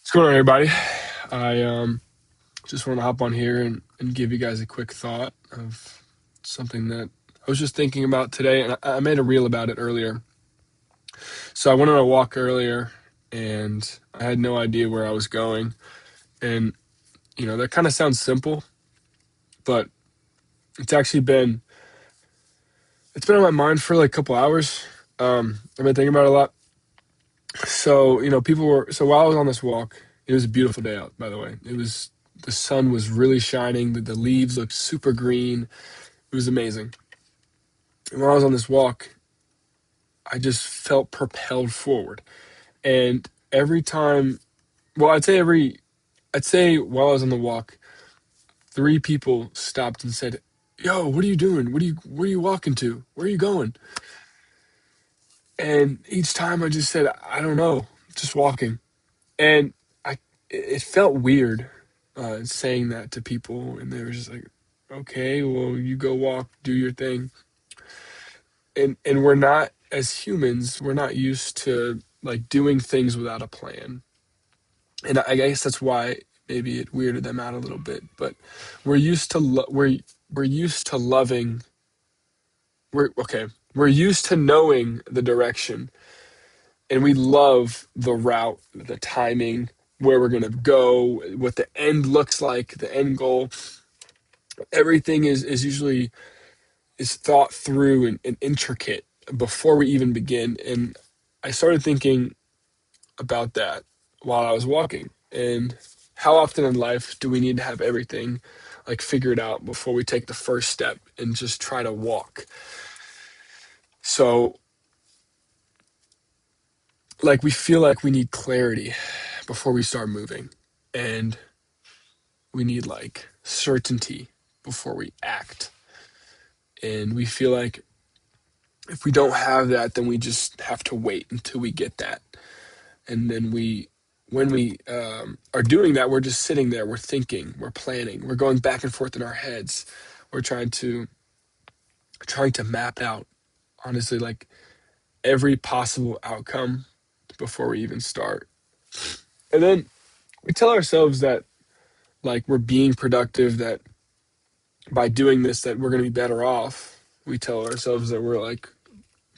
What's going on, everybody? I just want to hop on here and give you guys a quick thought of something that I was just thinking about today, and I made a reel about it earlier. So I went on a walk earlier, and I had no idea where I was going, and that kind of sounds simple, but it's actually been on my mind for like a couple hours. I've been thinking about it a lot. So while I was on this walk, it was a beautiful day out, by the way. The sun was really shining, the leaves looked super green. It was amazing. And while I was on this walk, I just felt propelled forward. And every time, well, I'd say while I was on the walk, three people stopped and said, "Yo, what are you doing? Where are you walking to? Where are you going?" And each time I just said, "I don't know, just walking." And it felt weird saying that to people, and they were just like, "Okay, well, you go walk, do your thing." And we're not, as humans, we're not used to like doing things without a plan, and I guess that's why maybe it weirded them out a little bit. But we're used to we're used to loving. We're okay. We're used to knowing the direction, and we love the route, the timing, where we're gonna go, what the end looks like, the end goal. Everything is usually is thought through and intricate before we even begin. And I started thinking about that while I was walking. And how often in life do we need to have everything like figured out before we take the first step and just try to walk? So, like, we feel like we need clarity before we start moving, and we need like certainty before we act. And we feel like if we don't have that, then we just have to wait until we get that. And then when we are doing that, we're just sitting there, we're thinking, we're planning, we're going back and forth in our heads, we're trying to map out, honestly, like every possible outcome before we even start. And then we tell ourselves that like we're being productive, that by doing this that we're going to be better off. We tell ourselves that we're like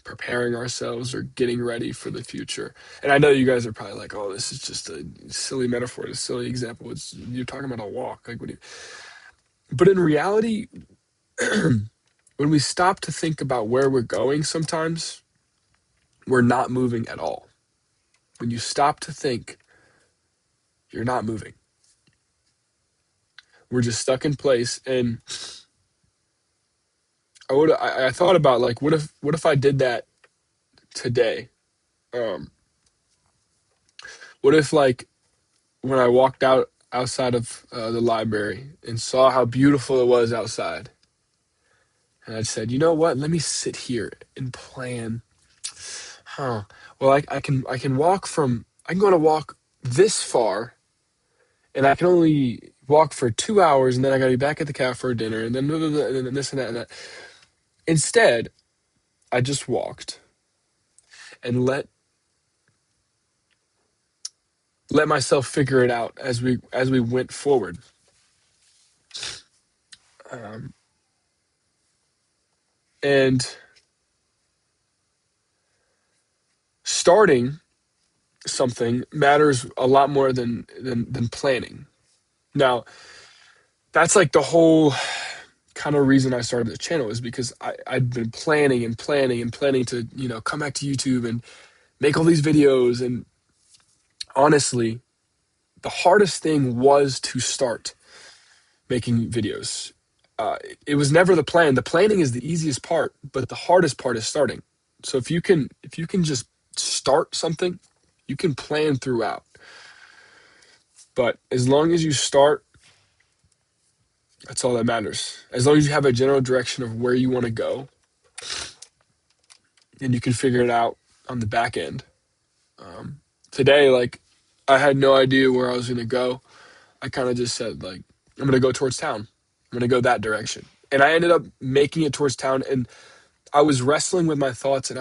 preparing ourselves or getting ready for the future. And I know you guys are probably like, "Oh, this is just a silly metaphor, a silly example. It's you're talking about a walk. Like, what do you?" But in reality, when we stop to think about where we're going, sometimes we're not moving at all. When you stop to think, you're not moving. We're just stuck in place. And I thought about like, what if I did that today? Um, what if like when I walked outside of the library and saw how beautiful it was outside, and I said, "You know what? Let me sit here and plan." Huh. Well, I can walk from I can go on a walk this far, and I can only walk for 2 hours, and then I got to be back at the cafe for dinner, and then blah, blah, blah, and then this and that and that. Instead, I just walked and let myself figure it out as we went forward. Um, and starting something matters a lot more than planning. Now, that's like the whole kind of reason I started the channel, is because I'd been planning and planning and planning to, come back to YouTube and make all these videos. And honestly, the hardest thing was to start making videos. It was never the plan. The planning is the easiest part, but the hardest part is starting. So if you can just start something, you can plan throughout. But as long as you start, that's all that matters. As long as you have a general direction of where you want to go, and you can figure it out on the back end. Today, like, I had no idea where I was going to go. I kind of just said, like, I'm going to go towards town. I'm going to go that direction. And I ended up making it towards town. And I was wrestling with my thoughts, and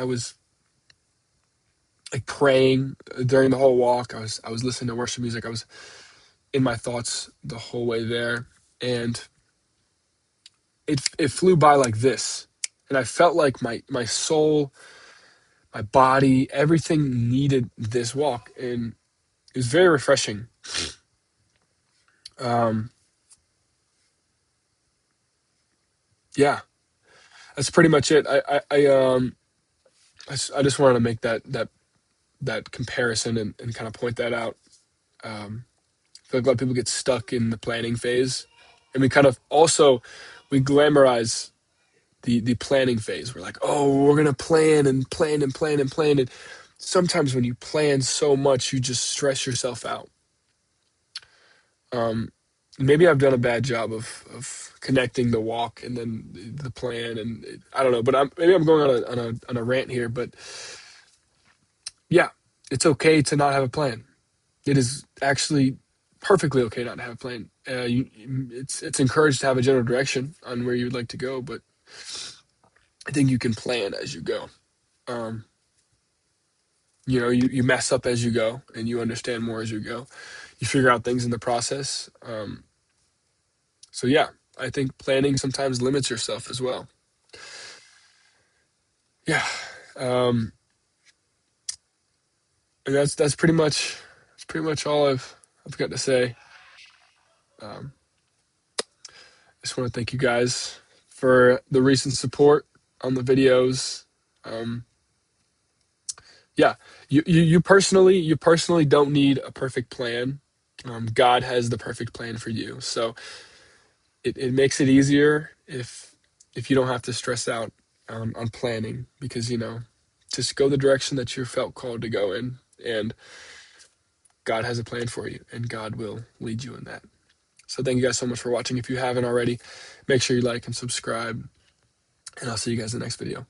like praying during the whole walk. I was listening to worship music. I was in my thoughts the whole way there, and it flew by like this, and I felt like my soul, my body, everything needed this walk, and it was very refreshing. Um, yeah, that's pretty much it. I just wanted to make that comparison and kind of point that out. I feel like a lot of people get stuck in the planning phase, and we kind of also we glamorize the planning phase. We're like, oh, we're gonna plan and plan and plan and plan, and sometimes when you plan so much, you just stress yourself out. Um, Maybe I've done a bad job of connecting the walk and then the plan, and I don't know, but maybe I'm going on a rant here, but yeah, it's okay to not have a plan. It is actually perfectly okay not to have a plan. It's encouraged to have a general direction on where you would like to go, but I think you can plan as you go. Um, you mess up as you go, and you understand more as you go. You figure out things in the process. So yeah, I think planning sometimes limits yourself as well. Yeah, um, and that's pretty much all I've got to say. Um, I just want to thank you guys for the recent support on the videos. Um, yeah, you personally don't need a perfect plan. God has the perfect plan for you, so it makes it easier if you don't have to stress out on planning, because just go the direction that you're felt called to go in, and God has a plan for you, and God will lead you in that. So thank you guys so much for watching. If you haven't already, make sure you like and subscribe, and I'll see you guys in the next video.